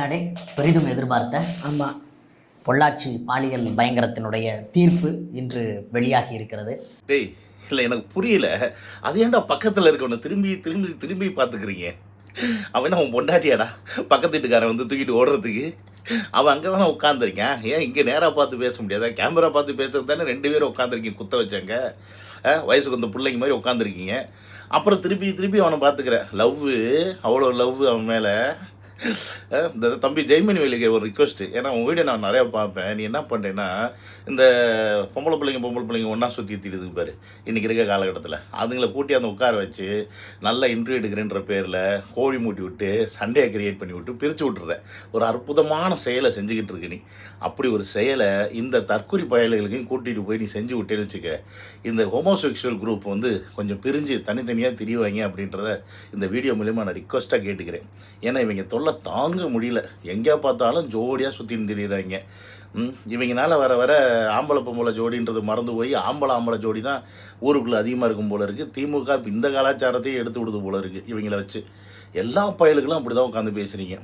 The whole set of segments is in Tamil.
நாடே பெரிதும் எதிர்பார்த்த ஆமாம், பொள்ளாச்சி பாலியல் பயங்கரத்தினுடைய தீர்ப்பு இன்று வெளியாகி இருக்கிறது. டேய் இல்லை எனக்கு புரியல. அது ஏன்டா பக்கத்தில் இருக்கவனை திரும்பி திரும்பி திரும்பி பார்த்துக்கிறீங்க? அவன் என்ன அவன் பொண்டாட்டியாடா பக்கத்து வீட்டுக்காரன் வந்து தூக்கிட்டு ஓடுறதுக்கு? அவன் அங்கே தானே உட்காந்துருக்கேன். ஏன் இங்கே நேராக பார்த்து பேச முடியாதா? கேமரா பார்த்து பேசுறது தானே 2 பேரும் உட்காந்துருக்கீங்க, குத்த வச்சாங்க. வயசுக்கு வந்த பிள்ளைங்க மாதிரி உட்காந்துருக்கீங்க. அப்புறம் திருப்பி திருப்பி அவனை பார்த்துக்கிறேன். லவ்வு, அவ்வளோ லவ் அவன் மேலே. இந்த தம்பி ஜெய்மணி வேலைக்கு ஒரு ரிக்வஸ்ட்டு. ஏன்னா உங்கள் வீடியோ நான் நிறையா பார்ப்பேன். நீ என்ன பண்ணுறேன்னா, இந்த பொம்பளை பிள்ளைங்க ஒன்றா சுற்றி திடுதுக்கு பாரு இன்றைக்கி இருக்க காலகட்டத்தில். அதுங்களை கூட்டி அந்த உட்கார வச்சு நல்லா இன்டர்வியூ எடுக்கிறேன்ற பேரில் கோழி மூட்டி விட்டு சண்டையை கிரியேட் பண்ணி விட்டு பிரித்து விட்டுற ஒரு அற்புதமான செயலை செஞ்சுக்கிட்டு இருக்கு நீ. அப்படி ஒரு செயலை இந்த தற்கொலை பயல்களுக்கும் கூட்டிகிட்டு போய் நீ செஞ்சு விட்டேன்னு வச்சுக்க, இந்த ஹோமோசெக்சுவல் குரூப் வந்து கொஞ்சம் பிரிஞ்சு தனித்தனியாக திரிவாங்க அப்படின்றத இந்த வீடியோ மூலிமா நான் ரிக்வஸ்ட்டாக கேட்டுக்கிறேன். ஏன்னா இவங்க தொல்லை தாங்க முடியல. எங்கே பார்த்தாலும் ஜோடியாக சுற்றின்னு திரிகிறாங்க. இவங்கனால வர வர ஆம்பளை பொம்பளை ஜோடின்றது மறந்து போய் ஆம்பளை ஜோடி தான் ஊருக்குள்ளே அதிகமாக இருக்கும் போல இருக்குது. திமுக இப்போ இந்த கலாச்சாரத்தையும் எடுத்து விடுது போல இருக்குது இவங்கள வச்சு. எல்லா பயலுகளும் அப்படி தான் உட்காந்து பேசுகிறீங்க.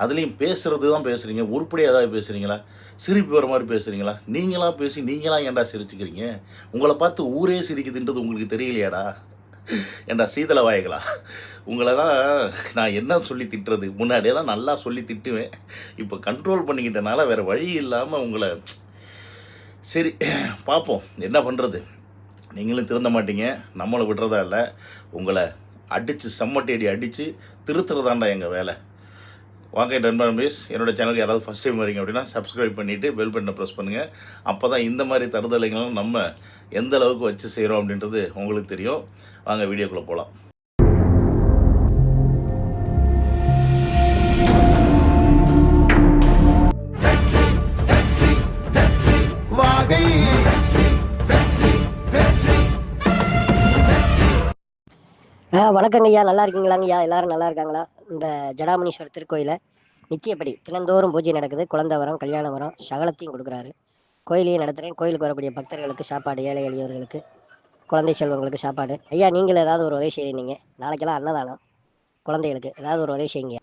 அதுலேயும் பேசுகிறது தான் பேசுகிறீங்க. உருப்படியாக ஏதாவது பேசுகிறீங்களா? சிரிப்பு வர மாதிரி பேசுகிறீங்களா? நீங்களாம் பேசி நீங்களாம் ஏன்டா சிரிச்சுக்கிறீங்க? உங்களை பார்த்து ஊரே சிரிக்குதுன்றது உங்களுக்கு தெரியலையாடா? ஏண்டா சீதள வாய்களா? உங்களெல்லாம் நான் என்ன சொல்லி திட்டுறது? முன்னாடியெல்லாம் நல்லா சொல்லி திட்டுவேன். இப்போ கண்ட்ரோல் பண்ணிக்கிட்டனால வேறு வழி இல்லாமல் உங்களை சரி பார்ப்போம் என்ன பண்ணுறது. நீங்களும் திருந்த மாட்டீங்க, நம்மளை விடுறதா இல்லை. உங்களை அடித்து செம்மட்டேடி அடித்து திருத்துறதாண்டா எங்கள் வேலை. வாங்க நண்பன் பேஸ், என்னோடய சேனலுக்கு யாராவது ஃபஸ்ட் டைம் வரீங்க அப்படின்னா சப்ஸ்கிரைப் பண்ணிவிட்டு பெல் பட்டனை ப்ரெஸ் பண்ணுங்கள். அப்போ தான் இந்த மாதிரி தருதலைகளும் நம்ம எந்த அளவுக்கு வச்சு செய்கிறோம் அப்படின்றது உங்களுக்கு தெரியும். வாங்க வீடியோக்குள்ளே போகலாம். வணக்கங்க ஐயா, நல்லா இருக்கீங்களாங்க ஐயா? எல்லாரும் நல்லா இருக்காங்களா? இந்த ஜடாமுனீஸ்வரர் திருக்கோயிலை நிச்சயப்படி தினந்தோறும் பூஜை நடக்குது. குழந்தை வரம், கல்யாண வரம், சகலத்தையும் கொடுக்குறாரு. கோயிலையும் நடத்துகிறேன். கோயிலுக்கு வரக்கூடிய பக்தர்களுக்கு சாப்பாடு, ஏழை எளியவர்களுக்கு, குழந்தை செல்வங்களுக்கு சாப்பாடு. ஐயா, நீங்கள் ஏதாவது ஒரு உதவி செய்கிறீங்க. நாளைக்கெல்லாம் அன்னதானம், குழந்தைகளுக்கு ஏதாவது ஒரு உதவி செய்யுங்க.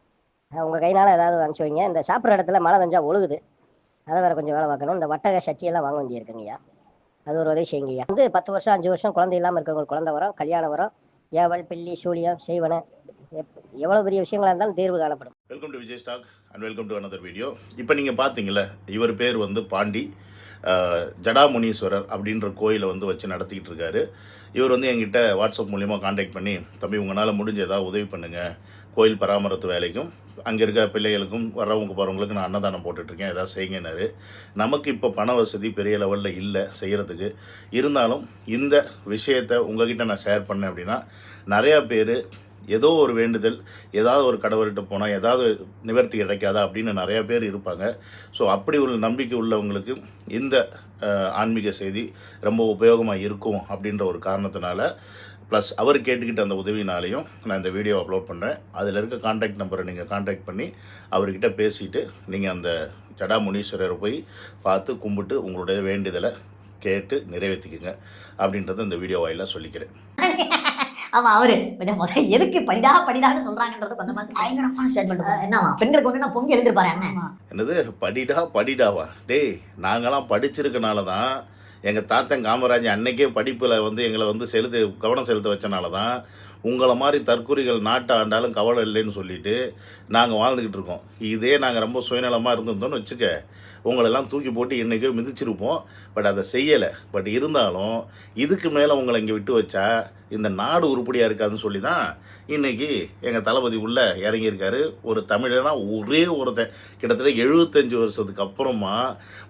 உங்கள் கையினால் ஏதாவது அனுப்பிச்சி வைங்க. இந்த சாப்பிட்ற இடத்துல மழை பெஞ்சால் ஒழுகுது, அதை வேறு கொஞ்சம் வேலை பார்க்கணும். இந்த வட்டக சட்டியெல்லாம் வாங்க வேண்டியிருக்குங்க ஐயா, அது ஒரு உதவி செய்யுங்க ஐயா. வந்து 10 வருஷம் 5 வருஷம் குழந்தை இல்லாமல் இருக்கவங்களுக்கு குழந்தை வரம், கல்யாண வரம், ஏவல், பில்லி, சூழியம், செய்வன, எவ்வளோ பெரிய விஷயங்களாக இருந்தாலும் தீர்வு காணப்படும். Welcome to Vijay stock and welcome to another video. இப்போ நீங்கள் பார்த்தீங்கள, இவர் பேர் வந்து பாண்டி. ஜடாமுனீஸ்வரர் அப்படின்ற கோயிலை வந்து வச்சு நடத்திக்கிட்டு இருக்காரு. இவர் வந்து என்கிட்ட வாட்ஸ்அப் மூலிமா காண்டாக்ட் பண்ணி, தம்பி உங்களால் முடிஞ்ச ஏதாவது உதவி பண்ணுங்கள், கோயில் பராமரிப்பு வேலைக்கும் அங்கே இருக்க பிள்ளைகளுக்கும் வர்றவங்க போகிறவங்களுக்கு நான் அன்னதானம் போட்டுட்ருக்கேன், ஏதாவது செய்யுங்கன்னாரு. நமக்கு இப்போ பண வசதி பெரிய லெவலில் இல்லை செய்கிறதுக்கு. இருந்தாலும் இந்த விஷயத்தை உங்ககிட்ட நான் ஷேர் பண்ணேன் அப்படின்னா நிறையா பேர் ஏதோ ஒரு வேண்டுதல், ஏதாவது ஒரு கடவுள்கிட்ட போனால் ஏதாவது நிவர்த்தி கிடைக்காதா அப்படின்னு நிறையா பேர் இருப்பாங்க. ஸோ அப்படி ஒரு நம்பிக்கை உள்ளவங்களுக்கு இந்த ஆன்மீக செய்தி ரொம்ப உபயோகமாக இருக்கும் அப்படின்ற ஒரு காரணத்தினால, ப்ளஸ் அவர் கேட்டுக்கிட்ட அந்த உதவினாலையும் நான் இந்த வீடியோ அப்லோட் பண்ணுறேன். அதில் இருக்க கான்டாக்ட் நம்பரை நீங்கள் கான்டாக்ட் பண்ணி அவர்கிட்ட பேசிவிட்டு நீங்கள் அந்த ஜடாமுனீஸ்வரரை போய் பார்த்து கும்பிட்டு உங்களுடைய வேண்டுதலை கேட்டு நிறைவேற்றிக்குங்க அப்படின்றத இந்த வீடியோ வாயிலாக சொல்லிக்கிறேன். ஆமாம், அவரு எதுக்கு படிடான்னு சொல்கிறாங்கன்றது கொஞ்சம் பயங்கரமான ஸ்டேட்மெண்ட். என்னவா பெண்களுக்கு வந்து நான் பொங்கி எழுந்திருப்பாரு. என்னது படிடாவா? டேய், நாங்களாம் படிச்சிருக்கனால தான், எங்கள் தாத்தன் காமராஜ் அன்னைக்கே படிப்பில் வந்து எங்களை வந்து கவனம் செலுத்த வச்சனால தான் உங்களை மாதிரி தற்கொலைகள் நாட்டை ஆண்டாலும் கவலை இல்லைன்னு சொல்லிட்டு நாங்கள் வாழ்ந்துக்கிட்டு இருக்கோம். இதே நாங்கள் ரொம்ப சுயநலமாக இருந்திருந்தோம்னு வச்சுக்க, உங்களெல்லாம் தூக்கி போட்டு என்றைக்கோ மிதிச்சிருப்போம். பட் அதை செய்யலை. பட் இருந்தாலும் இதுக்கு மேலே உங்களை இங்கே விட்டு வச்சா இந்த நாடு உருப்படியாக இருக்காதுன்னு சொல்லி தான் இன்றைக்கி எங்கள் தளபதி உள்ளே இறங்கியிருக்காரு. ஒரு தமிழனா ஒரே ஒருத்தன் கிட்டத்தட்ட 75 வருஷத்துக்கு அப்புறமா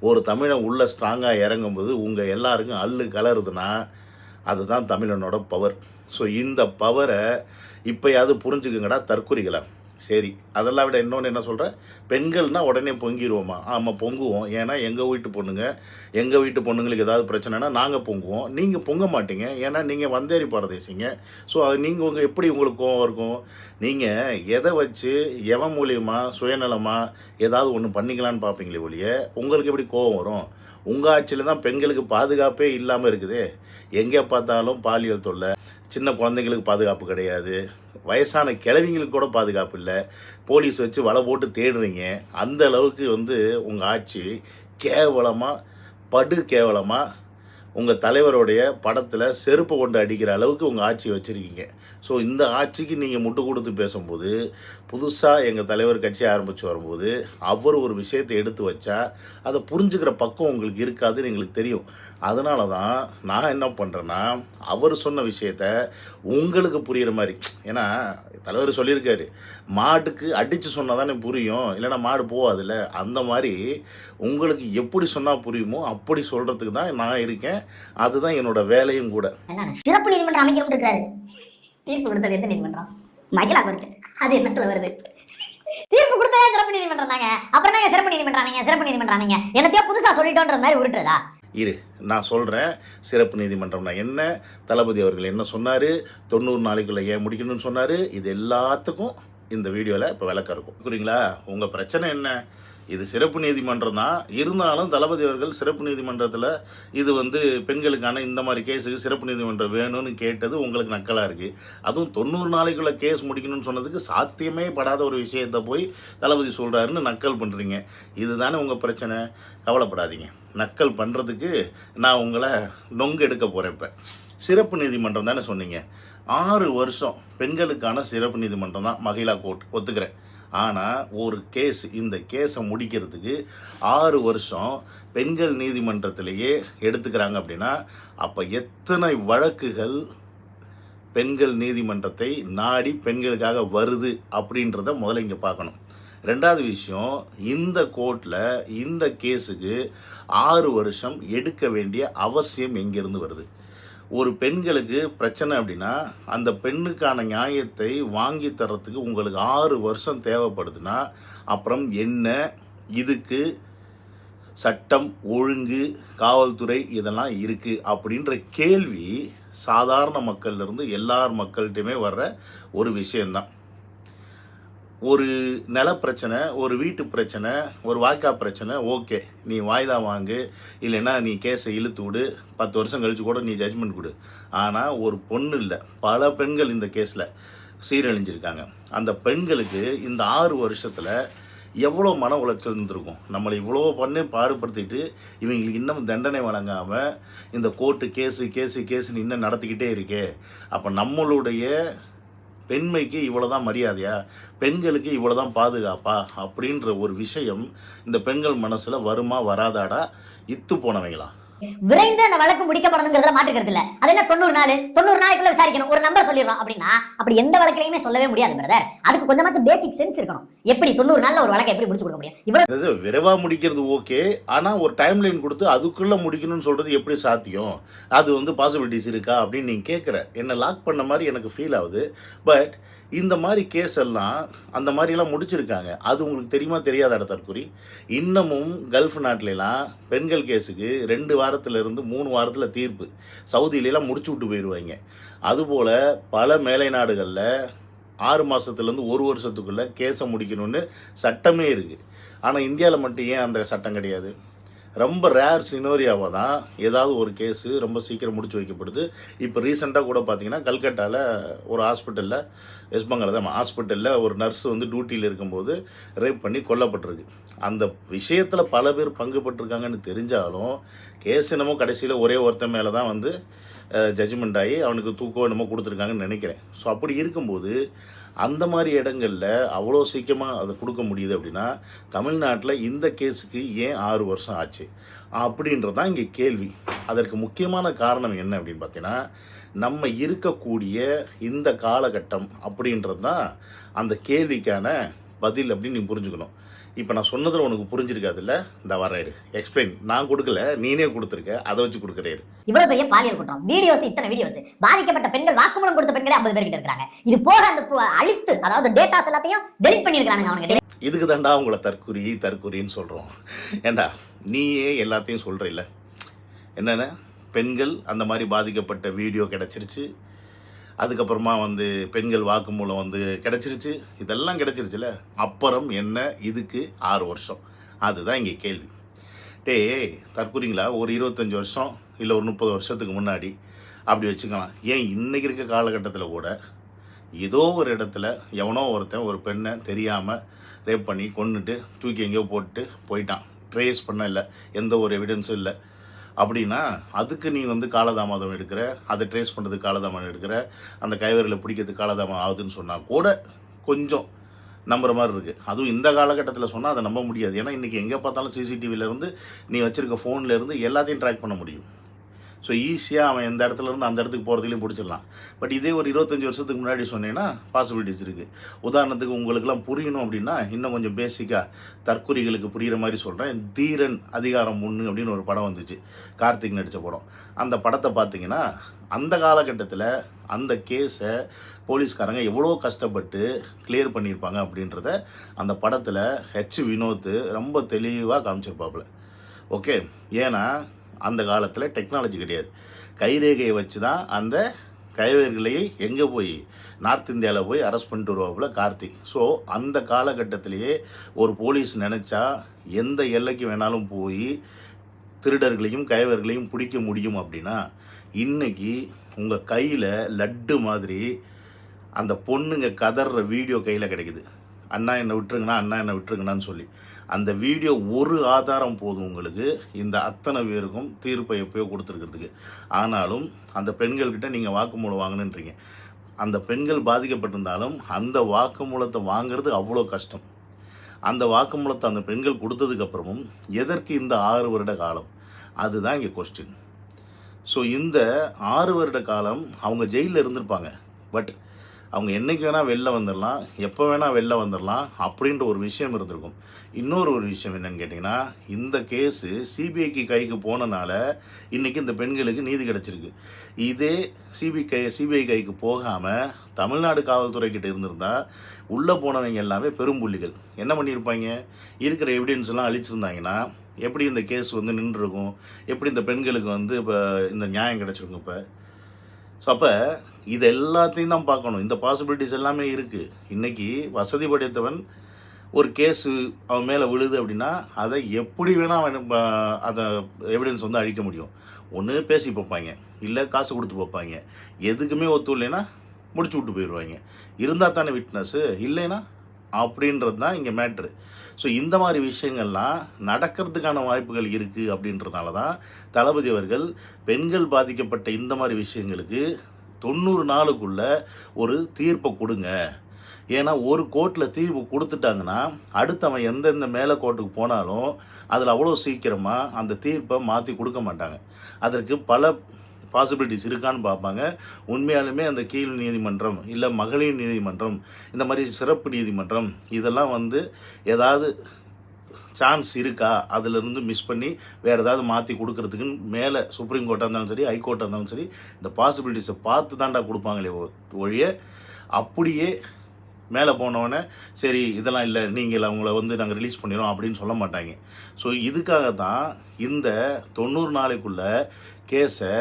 ஒரு தமிழன் உள்ளே ஸ்ட்ராங்காக இறங்கும்போது உங்கள் எல்லாருக்கும் அல்லு கலருதுன்னா அதுதான் தமிழனோட பவர். ஸோ இந்த பவரை இப்போயாவது புரிஞ்சுக்குங்கடா தற்கொலைகளை. சரி, அதெல்லாம் விட இன்னொன்று என்ன சொல்கிறேன், பெண்கள்னால் உடனே பொங்கிடுவோமா? ஆமாம், பொங்குவோம். ஏன்னா எங்கள் வீட்டு பொண்ணுங்களுக்கு ஏதாவது பிரச்சனைனா நாங்கள் பொங்குவோம். நீங்கள் பொங்க மாட்டீங்க, ஏன்னா நீங்கள் வந்தேறி பரதேசிங்க. ஸோ அது நீங்கள் எப்படி உங்களுக்கு கோவம் இருக்கும்? நீங்கள் எதை வச்சு எவன் மூலியமாக சுயநலமாக ஏதாவது ஒன்று பண்ணிக்கலான்னு பார்ப்பீங்களே ஒழிய உங்களுக்கு எப்படி கோவம் வரும்? உங்கள் ஆட்சியில் தான் பெண்களுக்கு பாதுகாப்பே இல்லாமல் இருக்குது. எங்கே பார்த்தாலும் பாலியல் தொல்லை, சின்ன குழந்தைங்களுக்கு பாதுகாப்பு கிடையாது, வயசான கிழவிங்களுக்கு கூட பாதுகாப்பு இல்லை, போலீஸ் வச்சு வலை போட்டு தேடுறீங்க. அந்த அளவுக்கு வந்து உங்கள் ஆட்சி கேவலமாக, படு கேவலமாக உங்கள் தலைவருடைய படத்தில் செருப்பை கொண்டு அடிக்கிற அளவுக்கு உங்கள் ஆட்சி வச்சுருக்கீங்க. ஸோ இந்த ஆட்சிக்கு நீங்கள் முட்டு கொடுத்து பேசும்போது, புதுசாக எங்கள் தலைவர் கட்சி ஆரம்பித்து வரும்போது அவர் ஒரு விஷயத்தை எடுத்து வச்சா அதை புரிஞ்சுக்கிற பக்கம் உங்களுக்கு இருக்காதுன்னு எங்களுக்கு தெரியும். அதனால தான் நான் என்ன பண்ணுறேன்னா, அவர் சொன்ன விஷயத்த உங்களுக்கு புரிகிற மாதிரி, ஏன்னா தலைவர் சொல்லியிருக்காரு, மாட்டுக்கு அடித்து சொன்னால் தானே புரியும், இல்லைன்னா மாடு போகாதுல்ல. அந்த மாதிரி உங்களுக்கு எப்படி சொன்னால் புரியுமோ அப்படி சொல்கிறதுக்கு தான் நான் இருக்கேன். அதுதான் என்னோட வேலையும் கூட. சிறப்பு நீதிமன்றம் அமைக்கணும் இருக்காரு. தீர்ப்பு கொடுத்தது எந்த நீதிமன்றம்? மகிழா கோர்ட்டு. அது என்னத்துல வருது? தீர்ப்பு கொடுத்ததே சிறப்பு நீதிமன்றம் தாங்க. அப்புறம் தான் சிறப்பு நீதிமன்றம் ஆனீங்க. என்னத்தையோ புதுசா சொல்லிட்டோன்ற மாதிரி உருட்டுறதா? இரு, நான் சொல்கிறேன். சிறப்பு நீதிமன்றம்னா என்ன, தளபதி அவர்கள் என்ன சொன்னார், 90 நாளைக்குள்ளே ஏன் முடிக்கணும்னு சொன்னார், இது எல்லாத்துக்கும் இந்த வீடியோவில் இப்போ விளக்கம் இருக்கும். புரியுங்களா? உங்கள் பிரச்சனை என்ன? இது சிறப்பு நீதிமன்றம் தான், இருந்தாலும் தளபதி அவர்கள் சிறப்பு நீதிமன்றத்தில் இது வந்து பெண்களுக்கான இந்த மாதிரி கேஸுக்கு சிறப்பு நீதிமன்றம் வேணும்னு கேட்டது உங்களுக்கு நக்கலாக இருக்குது. அதுவும் 90 நாளைக்குள்ளே கேஸ் முடிக்கணும்னு சொன்னதுக்கு சாத்தியமே படாத ஒரு விஷயத்தை போய் தளபதி சொல்கிறாருன்னு நக்கல் பண்ணுறீங்க. இதுதானே உங்கள் பிரச்சனை. கவலைப்படாதீங்க, நக்கல் பண்ணுறதுக்கு நான் உங்களை நொங்கு எடுக்க போகிறேன். இப்போ சிறப்பு நீதிமன்றம் தானே சொன்னீங்க, 6 வருஷம் பெண்களுக்கான சிறப்பு நீதிமன்றம் தான் மகிழா கோர்ட், ஒத்துக்கிறேன். ஆனால் ஒரு கேஸ், இந்த கேஸை முடிக்கிறதுக்கு 6 வருஷம் பெண்கள் நீதிமன்றத்திலேயே எடுத்துக்கிறாங்க அப்படின்னா, அப்போ எத்தனை வழக்குகள் பெண்கள் நீதிமன்றத்தை நாடி பெண்களுக்காக வருது அப்படின்றத முதல்ல இங்கே பார்க்கணும். ரெண்டாவது விஷயம், இந்த கோர்ட்டில் இந்த கேஸுக்கு 6 வருஷம் எடுக்க வேண்டிய அவசியம் எங்கேருந்து வருது? ஒரு பெண்களுக்கு பிரச்சனை அப்படின்னா அந்த பெண்ணுக்கான நியாயத்தை வாங்கி தரத்துக்கு உங்களுக்கு 6 வருஷம் தேவைப்படுதுன்னா அப்புறம் என்ன? இதுக்கு சட்டம் ஒழுங்கு, காவல்துறை இதெல்லாம் இருக்குது அப்படின்ற கேள்வி சாதாரண மக்கள்லேருந்து எல்லார் மக்கள்கிட்டையுமே வர்ற ஒரு விஷயந்தான். ஒரு நில பிரச்சனை, ஒரு வீட்டு பிரச்சனை, ஒரு வாய்க்கா பிரச்சனை, ஓகே, நீ வாய்தா வாங்கு, இல்லைன்னா நீ கேஸை இழுத்து விடு, 10 வருஷம் கழிச்சு கூட நீ ஜட்ஜ்மெண்ட் கொடு. ஆனால் ஒரு பொண்ணு இல்லை, பல பெண்கள் இந்த கேஸில் சீரழிஞ்சிருக்காங்க. அந்த பெண்களுக்கு இந்த 6 வருஷத்தில் எவ்வளோ மன உளைச்சல் இருந்திருக்கும். நம்மளை இவ்வளோ பண்ணி பாடுபடுத்திட்டு இவங்களுக்கு இன்னும் தண்டனை வழங்காமல் இந்த கோர்ட்டு கேஸுன்னு இன்னும் நடத்திக்கிட்டே இருக்கே. அப்போ நம்மளுடைய பெண்மைக்கு இவ்வளோ தான் மரியாதையா, பெண்களுக்கு இவ்வளோ தான் பாதுகாப்பா அப்படின்ற ஒரு விஷயம் இந்த பெண்கள் மனசில் வருமா வராதாடா? இத்து போனவங்களா? விரைந்து அந்த வழக்கு முடிக்கப்படணுங்கிறத மாற்றுக்கிறது இல்ல. அது என்ன 90 நாளைக்குள்ள விசாரிக்கணும், ஒரு நம்பர் சொல்லிடுறோம் அப்படின்னா அப்படி எந்த வழக்கிலையுமே சொல்லவே முடியாது பிரதர். அதுக்கு கொஞ்சமாச்சும் பேசிக் சென்ஸ் இருக்கணும். எப்படி 90 நாள்ல ஒரு வழக்கை எப்படி முடிச்சு கொடுக்க முடியும்? இவ்வளவு விரைவாக முடிக்கிறது ஓகே, ஆனால் ஒரு டைம் லைன் கொடுத்து அதுக்குள்ளே முடிக்கணும்னு சொல்கிறது எப்படி சாத்தியம்? அது வந்து பாசிபிலிட்டிஸ் இருக்கா அப்படின்னு நீங்கள் கேட்குற. என்னை லாக் பண்ண மாதிரி எனக்கு ஃபீல் ஆகுது. பட் இந்த மாதிரி கேஸ் எல்லாம் அந்த மாதிரிலாம் முடிச்சிருக்காங்க. அது உங்களுக்கு தெரியுமா தெரியாத தற்கொலை? இன்னமும் கல்ஃப் நாட்டிலலாம் பெண்கள் கேஸுக்கு 2 வாரத்திலிருந்து 3 வாரத்தில் தீர்ப்பு. சவுதியிலலாம் முடிச்சு விட்டு போயிடுவாங்க. அதுபோல் பல மேலை நாடுகளில் 6 மாதத்துலேருந்து 1 வருஷத்துக்குள்ளே கேஸை முடிக்கணும்னு சட்டமே இருக்குது. ஆனால் இந்தியாவில் மட்டும் ஏன் அந்த சட்டம் கிடையாது? ரொம்ப ரேர் சினோரியாவாக தான் ஏதாவது ஒரு கேஸு ரொம்ப சீக்கிரம் முடிச்சு வைக்கப்படுது. இப்போ ரீசெண்டாக கூட பார்த்தீங்கன்னா கல்கட்டாவில் ஒரு ஹாஸ்பிட்டலில், வெஸ்ட் பெங்கால் தான் ஹாஸ்பிட்டலில் ஒரு நர்ஸ் வந்து டியூட்டியில் இருக்கும்போது ரேப் பண்ணி கொல்லப்பட்டிருக்கு. அந்த விஷயத்தில் பல பேர் பங்கு பட்டிருக்காங்கன்னு தெரிஞ்சாலும் கேஸ் என்னமோ கடைசியில் ஒரே ஒருத்தன் மேலே தான் வந்து ஜட்ஜ்மெண்ட் ஆகி அவனுக்கு தூக்கம் என்னமோ கொடுத்துருக்காங்கன்னு நினைக்கிறேன். ஸோ அப்படி இருக்கும்போது அந்த மாதிரி இடங்களில் அவ்வளோ சீக்கிரமாக அதை கொடுக்க முடியுது அப்படின்னா தமிழ்நாட்டில் இந்த கேஸுக்கு ஏன் 6 வருஷம் ஆச்சு அப்படின்றது தான் இங்கே கேள்வி. அதற்கு முக்கியமான காரணம் என்ன அப்படின்னு பார்த்தீங்கன்னா, நம்ம இருக்கக்கூடிய இந்த காலகட்டம் அப்படின்றது தான் அந்த கேள்விக்கான பதில் அப்படின்னு நீ புரிஞ்சுக்கணும். இப்போ நான் சொன்னதில் உனக்கு புரிஞ்சிருக்காதுல்ல? இந்த வர்றாரு எக்ஸ்பிளைன். நான் கொடுக்கல, நீனே கொடுத்துருக்க, அதை வச்சு கொடுக்குறாரு. இவ்வளவு பெரிய பாலியல் குற்றம், வீடியோஸ், இத்தனை வீடியோஸ், பாதிக்கப்பட்ட பெண்கள், வாக்குமூலம் கொடுத்த பெண்களே 50 பேர் கிட்ட இருக்காங்க. இது போக அந்த அழித்து, அதாவது டேட்டாஸ் எல்லாத்தையும் டெலிட் பண்ணிருக்காங்க அவங்க. இதுக்கு தாண்டா உங்களை தற்குறின்னு சொல்கிறோம். ஏண்டா நீயே எல்லாத்தையும் சொல்கிற இல்லை? என்னென்ன பெண்கள் அந்த மாதிரி பாதிக்கப்பட்ட வீடியோ கிடச்சிருச்சு, அதுக்கப்புறமா வந்து பெண்கள் வாக்குமூலம் வந்து கிடச்சிருச்சு, இதெல்லாம் கிடச்சிருச்சுல, அப்புறம் என்ன இதுக்கு 6 வருஷம்? அதுதான் இங்கே கேள்வி. தற்கூறிங்களா? ஒரு 25 வருஷம் இல்லை ஒரு 30 வருஷத்துக்கு முன்னாடி அப்படி வச்சுக்கலாம். ஏன் இன்றைக்கி இருக்க காலகட்டத்தில் கூட ஏதோ ஒரு இடத்துல எவனோ ஒருத்தன் ஒரு பெண்ணை தெரியாமல் ரேப் பண்ணி கொன்னுட்டு தூக்கி எங்கேயோ போட்டு போயிட்டான். ட்ரேஸ் பண்ண இல்லை, எந்த ஒரு எவிடன்ஸும் இல்லை. அப்படின்னா அதுக்கு நீ வந்து காலதாமதம் எடுக்கிற, அதை ட்ரேஸ் பண்ணுறதுக்கு காலதாமதம் எடுக்கிற, அந்த கைவரில் பிடிக்கிறதுக்கு காலதாமதம் ஆகுதுன்னு சொன்னால் கூட கொஞ்சம் நம்புற மாதிரி இருக்குது. அதுவும் இந்த காலகட்டத்தில் சொன்னால் அதை நம்ப முடியாது. ஏன்னா இன்றைக்கி எங்கே பார்த்தாலும் சிசிடிவிலேருந்து நீ வச்சுருக்க ஃபோன்லேருந்து எல்லாத்தையும் ட்ராக் பண்ண முடியும். ஸோ ஈஸியாக அவன் எந்த இடத்துல இருந்து அந்த இடத்துக்கு போகிறதுலையும் பிடிச்சிடலாம். பட் இதே ஒரு 25 வருஷத்துக்கு முன்னாடி சொன்னேன்னா பாசிபிலிட்டிஸ் இருக்குது. உதாரணத்துக்கு உங்களுக்கெல்லாம் புரியணும் அப்படின்னா இன்னும் கொஞ்சம் பேசிக்காக தற்குறிகளுக்கு புரிகிற மாதிரி சொல்கிறேன். தீரன் அதிகாரம் 1 அப்படின்னு ஒரு படம் வந்துச்சு, கார்த்திக் நடித்த படம். அந்த படத்தை பார்த்தீங்கன்னா அந்த காலகட்டத்தில் அந்த கேஸை போலீஸ்காரங்க எவ்வளோ கஷ்டப்பட்டு கிளியர் பண்ணியிருப்பாங்க அப்படின்றத அந்த படத்தில் வினோத் ரொம்ப தெளிவாக காமிச்சிருப்பாப்புல. ஓகே, ஏன்னா அந்த காலத்தில் டெக்னாலஜி கிடையாது. கைரேகையை வச்சு தான் அந்த கைவேர்களையே எங்கே போய் நார்த் இந்தியாவில் போய் அரெஸ்ட் பண்ணிட்டு வருவாப்புல கார்த்திக். ஸோ அந்த காலகட்டத்திலேயே ஒரு போலீஸ் நினச்சா எந்த எல்லைக்கு வேணாலும் போய் திருடர்களையும் கைவர்களையும் பிடிக்க முடியும். அப்படின்னா இன்றைக்கி உங்கள் கையில் லட்டு மாதிரி அந்த பொண்ணுங்க கதற வீடியோ கையில் கிடைக்குது. அண்ணா என்னை விட்டுருங்கண்ணா, அண்ணா என்னை விட்டுருங்கண்ணான்னு சொல்லி அந்த வீடியோ ஒரு ஆதாரம் போதும் உங்களுக்கு இந்த அத்தனை பேருக்கும் தீர்ப்பை எப்போயோ கொடுத்துருக்கிறதுக்கு. ஆனாலும் அந்த பெண்கள்கிட்ட நீங்கள் வாக்குமூலம் வாங்கணுன்றீங்க. அந்த பெண்கள் பாதிக்கப்பட்டிருந்தாலும் அந்த வாக்குமூலத்தை வாங்கிறது அவ்வளோ கஷ்டம். அந்த வாக்குமூலத்தை அந்த பெண்கள் கொடுத்ததுக்கப்புறமும் எதற்கு இந்த 6 வருட காலம்? அதுதான் இங்கே கொஸ்டின். ஸோ இந்த 6 வருட காலம் அவங்க ஜெயிலில் இருந்திருப்பாங்க. பட் அவங்க என்றைக்கு வேணால் வெளில வந்துடலாம், எப்போ வேணால் வெளில வந்துடலாம் அப்படின்ற ஒரு விஷயம் இருந்திருக்கும். இன்னொரு ஒரு விஷயம் என்னென்னு கேட்டிங்கன்னா, இந்த கேஸு சிபிஐக்கு கைக்கு போனனால இன்றைக்கி இந்த பெண்களுக்கு நீதி கிடச்சிருக்கு. இதே சிபிஐ கைக்கு போகாமல் தமிழ்நாடு காவல்துறைக்கிட்ட இருந்திருந்தால் உள்ளே போனவங்க எல்லாமே பெரும்புள்ளிகள் என்ன பண்ணியிருப்பாங்க? இருக்கிற எவிடன்ஸ்லாம் அழிச்சிருந்தாங்கன்னா எப்படி இந்த கேஸ் வந்து நின்றுருக்கும்? எப்படி இந்த பெண்களுக்கு வந்து இப்போ இந்த நியாயம் கிடச்சிருக்கும்? இப்போ ஸோ அப்போ இது எல்லாத்தையும் தான் பார்க்கணும். இந்த பாசிபிலிட்டிஸ் எல்லாமே இருக்குது. இன்றைக்கி வசதி படைத்தவன் ஒரு கேஸு அவன் மேலே விழுது அப்படின்னா அதை எப்படி வேணால் அவன் அதை எவிடன்ஸ் வந்து அழிக்க முடியும். ஒன்று பேசி பார்ப்பாங்க, இல்லை காசு கொடுத்து பார்ப்பாங்க. எதுக்குமே ஒத்துழைனா முடிச்சு விட்டு போயிடுவாங்க. இருந்தால் தானே விட்னஸ்ஸு, இல்லைன்னா அப்படின்றது தான் இங்கே மேட்ரு. ஸோ இந்த மாதிரி விஷயங்கள்லாம் நடக்கிறதுக்கான வாய்ப்புகள் இருக்குது. அப்படின்றதுனால தான் தளபதி அவர்கள் பெண்கள் பாதிக்கப்பட்ட இந்த மாதிரி விஷயங்களுக்கு 90 நாளுக்குள்ளே ஒரு தீர்ப்பை கொடுங்க. ஏன்னா ஒரு கோர்ட்டில் தீர்ப்பு கொடுத்துட்டாங்கன்னா அடுத்தவன் எந்தெந்த மேலே கோர்ட்டுக்கு போனாலும் அதில் அவ்வளோ சீக்கிரமாக அந்த தீர்ப்பை மாற்றி கொடுக்க மாட்டாங்க. அதற்கு பல பாசிபிலிட்டிஸ் இருக்கான்னு பார்ப்பாங்க. உண்மையாலுமே அந்த கீழ் நீதிமன்றம் இல்லை மகளிர் நீதிமன்றம் இந்த மாதிரி சிறப்பு நீதிமன்றம் இதெல்லாம் வந்து ஏதாவது சான்ஸ் இருக்கா, அதிலிருந்து மிஸ் பண்ணி வேறு ஏதாவது மாற்றி கொடுக்கறதுக்குன்னு மேலே சுப்ரீம் கோர்ட்டாக இருந்தாலும் சரி, ஹைகோர்ட்டாக இருந்தாலும் சரி இந்த பாசிபிலிட்டிஸை பார்த்து தாண்டா கொடுப்பாங்களே ஒழிய அப்படியே மேலே போனவொடனே சரி இதெல்லாம் இல்லை, நீங்கள் அவங்கள வந்து நாங்கள் ரிலீஸ் பண்ணிடுறோம் அப்படின்னு சொல்ல மாட்டாங்க. ஸோ இதுக்காக தான் இந்த 90 நாளைக்குள்ளே கேஸை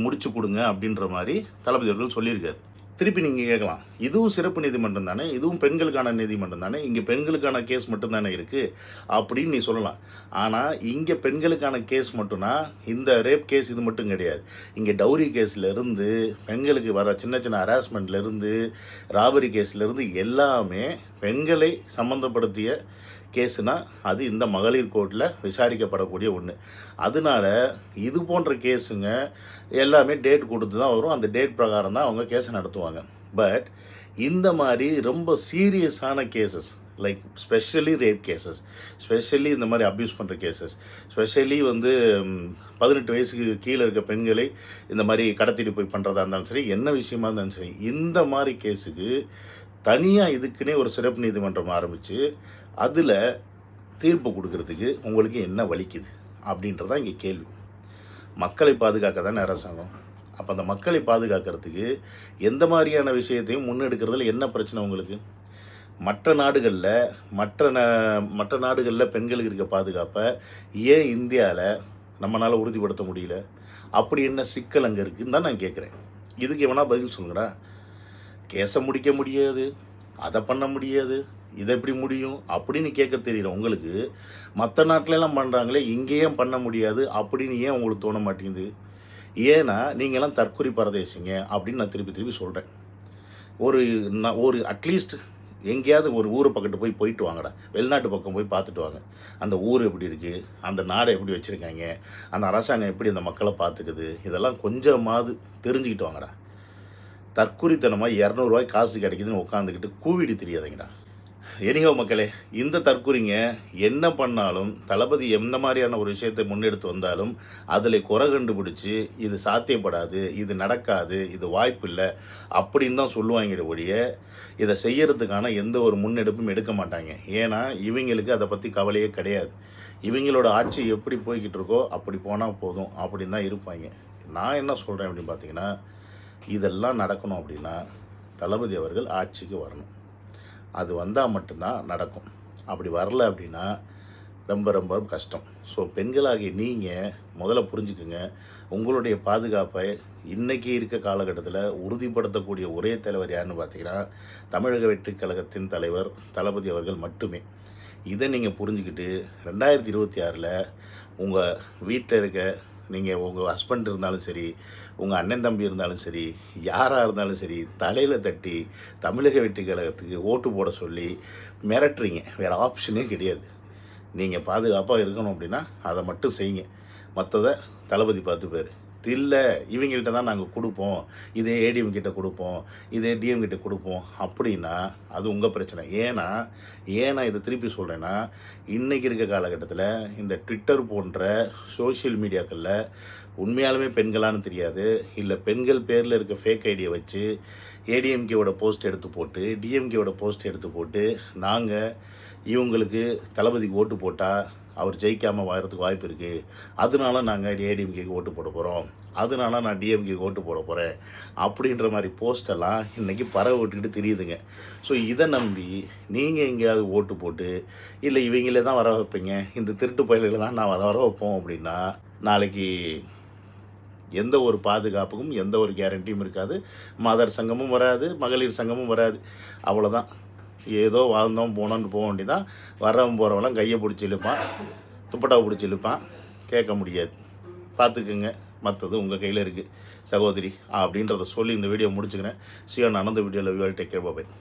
முடிச்சு கொடுங்க அப்படின்ற மாதிரி தளபதி அவர்கள் சொல்லியிருக்காரு. திருப்பி நீங்கள் கேட்கலாம், இதுவும் சிறப்பு நீதிமன்றம் தானே, இதுவும் பெண்களுக்கான நீதிமன்றம் தானே, இங்கே பெண்களுக்கான கேஸ் மட்டும்தானே இருக்குது அப்படின்னு நீ சொல்லலாம். ஆனால் இங்கே பெண்களுக்கான கேஸ் மட்டும்னா இந்த ரேப் கேஸ் இது மட்டும் கிடையாது. இங்கே டவுரி கேஸ்லேருந்து பெண்களுக்கு வர சின்ன சின்ன ஹராஸ்மெண்ட்லேருந்து ராபரி கேஸ்லேருந்து எல்லாமே பெண்களை சம்மந்தப்படுத்திய கேஸுனால் அது இந்த மகளிர் கோர்ட்டில் விசாரிக்கப்படக்கூடிய ஒன்று. அதனால இது போன்ற கேஸுங்க எல்லாமே டேட் கொடுத்து தான் வரும். அந்த டேட் பிரகாரம் தான் அவங்க கேஸை நடத்துவாங்க. பட் இந்த மாதிரி ரொம்ப சீரியஸான cases like specially rape cases, specially இந்த மாதிரி அப்யூஸ் பண்ணுற கேசஸ், ஸ்பெஷலி வந்து 18 வயசுக்கு கீழே இருக்க பெண்களை இந்த மாதிரி கடத்திட்டு போய் பண்ணுறதா இருந்தாலும் சரி, என்ன விஷயமா இருந்தாலும் சரி, இந்த மாதிரி கேஸுக்கு தனியாக இதுக்குன்னே ஒரு சிறப்பு நீதிமன்றம் ஆரம்பித்து அதில் தீர்ப்பு கொடுக்கறதுக்கு உங்களுக்கு என்ன வலிக்குது அப்படின்றதான் இங்கே கேள்வி. மக்களை பாதுகாக்க தானே அரசாங்கம். அப்போ அந்த மக்களை பாதுகாக்கிறதுக்கு எந்த மாதிரியான விஷயத்தையும் முன்னெடுக்கிறதுல என்ன பிரச்சனை உங்களுக்கு? மற்ற நாடுகளில் பெண்களுக்கு இருக்க பாதுகாப்பை ஏன் இந்தியாவில் நம்மளால் உறுதிப்படுத்த முடியல? அப்படி என்ன சிக்கல் அங்கே இருக்குதுன்னு தான் நான் கேட்குறேன். இதுக்கு எவனா பதில் சொல்லுங்கடா. கேஸை முடிக்க முடியாது, அதை பண்ண முடியாது, இதை எப்படி முடியும் அப்படின்னு கேட்க தெரியல உங்களுக்கு. மற்ற நாட்டிலெல்லாம் பண்ணுறாங்களே, இங்கேயும் பண்ண முடியாது அப்படின்னு ஏன் உங்களுக்கு தோண மாட்டேங்குது? ஏன்னா நீங்கள்லாம் தற்கொலை பரதேசிங்க அப்படின்னு நான் திருப்பி திருப்பி சொல்கிறேன். ஒரு அட்லீஸ்ட் எங்கேயாவது ஒரு ஊரை பக்கத்து போயிட்டு வாங்கடா, வெளிநாட்டு பக்கம் போய் பார்த்துட்டு வாங்க. அந்த ஊர் எப்படி இருக்குது, அந்த நாடை எப்படி வச்சுருக்காங்க, அந்த அரசாங்கம் எப்படி அந்த மக்களை பார்த்துக்குது, இதெல்லாம் கொஞ்சமாவது தெரிஞ்சுக்கிட்டு வாங்கடா. தற்குறித்தனமாக 200 காசு கிடைக்குதுன்னு உட்காந்துக்கிட்டு கூவிடி தெரியாதுங்கடா. எனிகோ மக்களே, இந்த தற்குறிங்க என்ன பண்ணாலும், தளபதி எந்த மாதிரியான ஒரு விஷயத்தை முன்னெடுத்து வந்தாலும் அதில் குறை கண்டுபிடிச்சி இது சாத்தியப்படாது, இது நடக்காது, இது வாய்ப்பு இல்லை அப்படின்னு தான் சொல்லுவாங்க ஒழிய இதை செய்யறதுக்கான எந்த ஒரு முன்னெடுப்பும் எடுக்க மாட்டாங்க. ஏன்னா இவங்களுக்கு அதை பற்றி கவலையே கிடையாது. இவங்களோட ஆட்சி எப்படி போய்கிட்டு இருக்கோ அப்படி போனால் போதும் அப்படின்னு தான் இருப்பாங்க. நான் என்ன சொல்கிறேன் அப்படின்னு பார்த்தீங்கன்னா, இதெல்லாம் நடக்கணும் அப்படின்னா தளபதி அவர்கள் ஆட்சிக்கு வரணும். அது வந்தால் மட்டும்தான் நடக்கும். அப்படி வரல அப்படின்னா ரொம்ப ரொம்ப கஷ்டம். ஸோ பெண்களாகிய நீங்கள் முதல்ல புரிஞ்சுக்குங்க, உங்களுடைய பாதுகாப்பை இன்றைக்கி இருக்க காலகட்டத்தில் உறுதிப்படுத்தக்கூடிய ஒரே தலைவர் யாருன்னு பார்த்தீங்கன்னா தமிழக வெற்றிக் கழகத்தின் தலைவர் தளபதி அவர்கள் மட்டுமே. இதை நீங்கள் புரிஞ்சுக்கிட்டு 2026 உங்கள் வீட்டில் இருக்க நீங்கள் உங்கள் ஹஸ்பண்ட் இருந்தாலும் சரி, உங்கள் அண்ணன் தம்பி இருந்தாலும் சரி, யாராக இருந்தாலும் சரி, தலையில் தட்டி தமிழக வெற்றிக் கழகத்துக்கு ஓட்டு போட சொல்லி மிரட்டுறீங்க. வேறு ஆப்ஷனே கிடையாது. நீங்கள் பாதுகாப்பாக இருக்கணும் அப்படின்னா அதை மட்டும் செய்யுங்க. மற்றதை தளபதி பார்த்துப்பார். இல்லை இவங்கள்ட்ட தான் நாங்கள் கொடுப்போம், இதே ஏடிஎம் கிட்ட கொடுப்போம், இதே டிஎம் கிட்ட கொடுப்போம் அப்படின்னா அது உங்கள் பிரச்சனை. ஏன்னா இதை திருப்பி சொல்கிறேன்னா, இன்றைக்கி இருக்க காலகட்டத்தில் இந்த ட்விட்டர் போன்ற சோஷியல் மீடியாக்களில் உண்மையாலுமே பெண்களான்னு தெரியாது, இல்லை பெண்கள் பேரில் இருக்க ஃபேக் ஐடியை வச்சு ஏடிஎம்கேவோட போஸ்ட் எடுத்து போட்டு டிஎம்கேவோட போஸ்ட் எடுத்து போட்டு நாங்கள் இவங்களுக்கு தளபதிக்கு ஓட்டு போட்டால் அவர் ஜெயிக்காமல் வாழறதுக்கு வாய்ப்பு இருக்குது, அதனால நாங்கள் ஏடிஎம்கேக்கு ஓட்டு போட போகிறோம், அதனால நான் டிஎம்கேக்கு ஓட்டு போட போகிறேன் அப்படின்ற மாதிரி போஸ்டெல்லாம் இன்றைக்கி பரவ விட்டுக்கிட்டு தெரியுதுங்க. ஸோ இதை நம்பி நீங்கள் எங்கேயாவது ஓட்டு போட்டு இல்லை இவங்களே தான் வர வைப்பீங்க, இந்த திருட்டு பயல்களை தான் நான் வர வைப்போம் அப்படின்னா நாளைக்கு எந்த ஒரு பாதுகாப்புக்கும் எந்த ஒரு கேரண்டியும் இருக்காது. மாதர் சங்கமும் வராது, மகளிர் சங்கமும் வராது. அவ்வளோதான். ஏதோ வாழ்ந்தோம் போனோன்னு போக வேண்டியதான். வர்றவன் போகிறவெல்லாம் கையை பிடிச்சி இழுப்பான், துப்பட்டாவை பிடிச்சி இழுப்பான், கேட்க முடியாது. பார்த்துக்குங்க, மற்றது உங்கள் கையில் இருக்குது சகோதரி அப்படின்றத சொல்லி இந்த வீடியோ முடிச்சுக்கிறேன். சிவன் அனந்த வீடியோவில் டேக் கேர், பாய்.